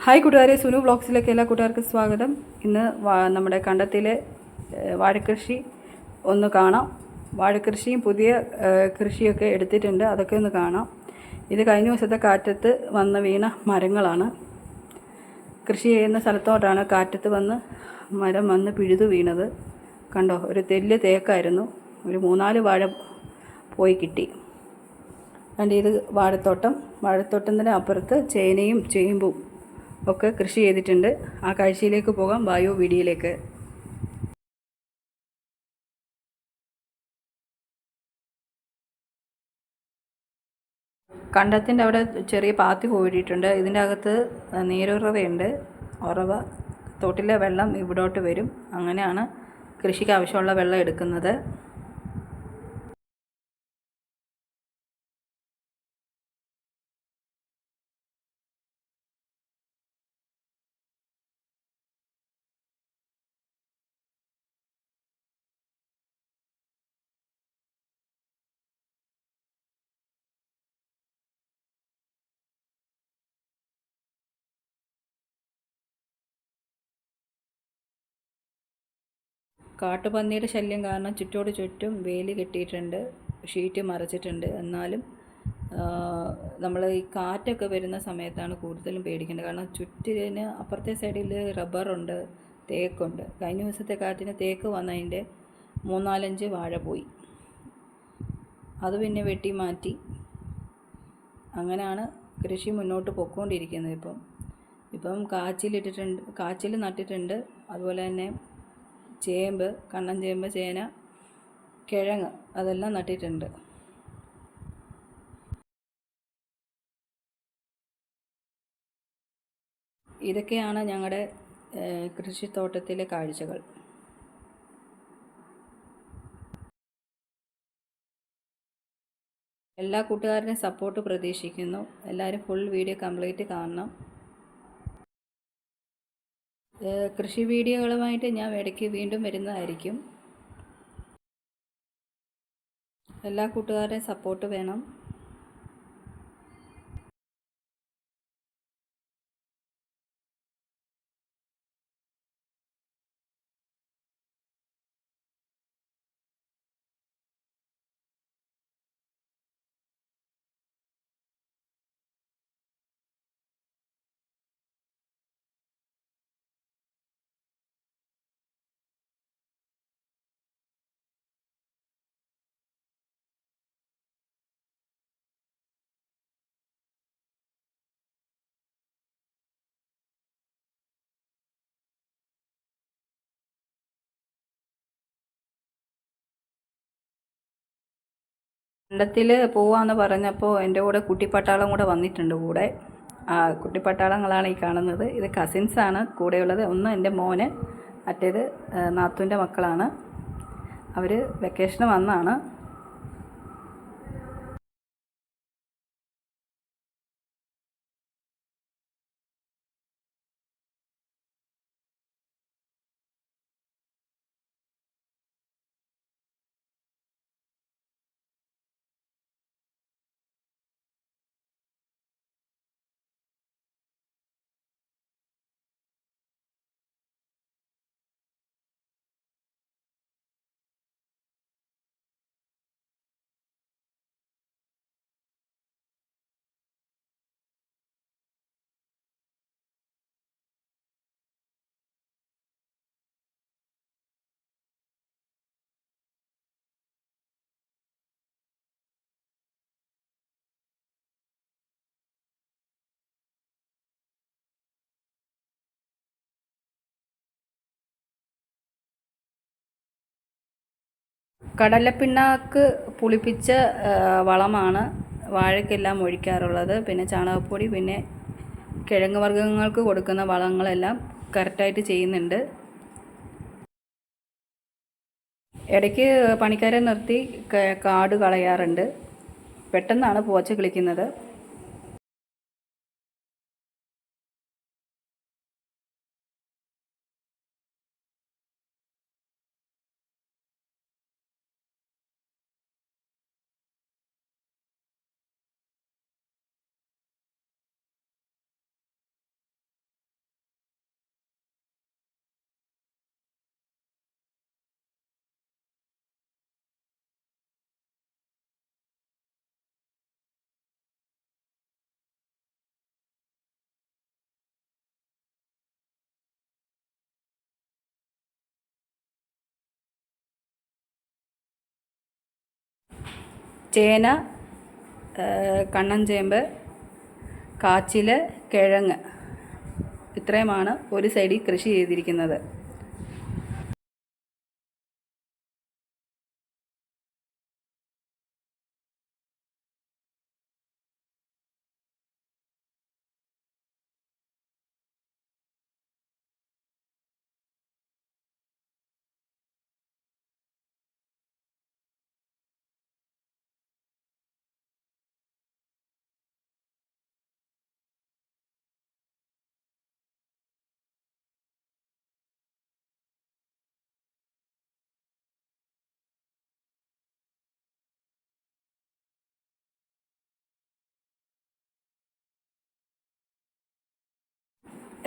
Hi കൂട്ടുകാരെ, സുനു വ്ളോഗ്സിലേക്ക് എല്ലാ കൂട്ടുകാർക്കും സ്വാഗതം. ഇന്ന് നമ്മുടെ കണ്ടത്തിലെ വാഴക്കൃഷി ഒന്ന് കാണാം. വാഴക്കൃഷിയും പുതിയ കൃഷിയൊക്കെ എടുത്തിട്ടുണ്ട്, അതൊക്കെ ഒന്ന് കാണാം. ഇത് കഴിഞ്ഞ ദിവസത്തെ കാറ്റത്ത് വന്ന് വീണ മരങ്ങളാണ്. കൃഷി ചെയ്യുന്ന സ്ഥലത്തോട്ടാണ് കാറ്റത്ത് വന്ന് മരം വന്ന് പിഴുതു വീണത്. കണ്ടോ, ഒരു തെല്ല് തേക്കായിരുന്നു. ഒരു 3-4 വാഴ പോയി കിട്ടി. കണ്ട്, ഇത് വാഴത്തോട്ടത്തിൻ്റെ അപ്പുറത്ത് ചേനയും ചേമ്പും ഒക്കെ കൃഷി ചെയ്തിട്ടുണ്ട്. ആ കാഴ്ചയിലേക്ക് പോകാം. വായു വീഡിയോയിലേക്ക്. കണ്ടത്തിൻ്റെ അവിടെ ചെറിയ പാത്തി കോരിയിട്ടുണ്ട്. ഇതിൻ്റെ അകത്ത് നീരുറവയുണ്ട്. ഉറവ തോട്ടിലെ വെള്ളം ഇവിടോട്ട് വരും. അങ്ങനെയാണ് കൃഷിക്ക് ആവശ്യമുള്ള വെള്ളം എടുക്കുന്നത്. കാട്ടുപന്നിയുടെ ശല്യം കാരണം ചുറ്റോട് ചുറ്റും വേലി കെട്ടിയിട്ടുണ്ട്, ഷീറ്റ് മറച്ചിട്ടുണ്ട്. എന്നാലും നമ്മൾ ഈ കാറ്റൊക്കെ വരുന്ന സമയത്താണ് കൂടുതലും പേടിക്കേണ്ടത്. കാരണം ചുറ്റിന് അപ്പുറത്തെ സൈഡിൽ റബ്ബറുണ്ട്, തേക്കുണ്ട്. കഴിഞ്ഞ ദിവസത്തെ കാറ്റിന് തേക്ക് വന്നതിൻ്റെ 3-4 വാഴ പോയി. അത് പിന്നെ വെട്ടി മാറ്റി. അങ്ങനെയാണ് കൃഷി മുന്നോട്ട് പൊയ്ക്കൊണ്ടിരിക്കുന്നത്. ഇപ്പം കാച്ചിൽ നട്ടിട്ടുണ്ട്. അതുപോലെ തന്നെ ചേമ്പ്, കണ്ണൻ ചേമ്പ്, ചേന, കിഴങ്ങ് അതെല്ലാം നട്ടിട്ടുണ്ട്. ഇതൊക്കെയാണ് ഞങ്ങളുടെ കൃഷിത്തോട്ടത്തിലെ കാഴ്ചകൾ. എല്ലാ കൂട്ടുകാരുടെയും സപ്പോർട്ട് പ്രതീക്ഷിക്കുന്നു. എല്ലാവരും ഫുൾ വീഡിയോ കംപ്ലീറ്റ് കാണണം. കൃഷി വീഡിയോകളുമായിട്ട് ഞാൻ ഇടയ്ക്ക് വീണ്ടും വരുന്നതായിരിക്കും. എല്ലാ കൂട്ടുകാരുടെയും സപ്പോർട്ട് വേണം. കണ്ടത്തിൽ പോവാന്ന് പറഞ്ഞപ്പോൾ എൻ്റെ കൂടെ കുട്ടിപ്പട്ടാളം കൂടെ വന്നിട്ടുണ്ട് കൂടെ. കുട്ടിപ്പട്ടാളങ്ങളാണ് ഈ കാണുന്നത്. ഇത് കസിൻസാണ് കൂടെയുള്ളത്. ഒന്ന് എൻ്റെ മോന്, മറ്റേത് നാത്തൂൻ്റെ മക്കളാണ്. അവർ വെക്കേഷന് വന്നാണ്. കടലപ്പിണ്ണാക്ക് പുളിപ്പിച്ച വളമാണ് വാഴയ്ക്കെല്ലാം ഒഴിക്കാറുള്ളത്. പിന്നെ ചാണകപ്പൊടി, പിന്നെ കിഴങ്ങ് വർഗ്ഗങ്ങൾക്ക് കൊടുക്കുന്ന വളങ്ങളെല്ലാം കറക്റ്റായിട്ട് ചെയ്യുന്നുണ്ട്. ഇടയ്ക്ക് പണിക്കാരെ നിർത്തി കാട് കളയാറുണ്ട്. പെട്ടെന്നാണ് പോച്ച കിളിക്കുന്നത്. ചേന, കണ്ണൻചേമ്പ്, കാച്ചിൽ, കിഴങ്ങ്, ഇത്രയുമാണ് ഒരു സൈഡിൽ കൃഷി ചെയ്തിരിക്കുന്നത്.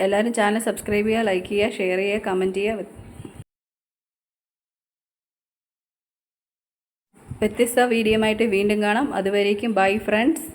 എല്ലാവരും ചാനൽ സബ്സ്ക്രൈബ് ചെയ്യുക, ലൈക്ക് ചെയ്യുക, ഷെയർ ചെയ്യുക, കമൻറ്റ് ചെയ്യുക. വ്യത്യസ്ത വീഡിയോ ആയിട്ട് വീണ്ടും കാണാം. അതുവരേക്കും ബൈ ഫ്രണ്ട്സ്.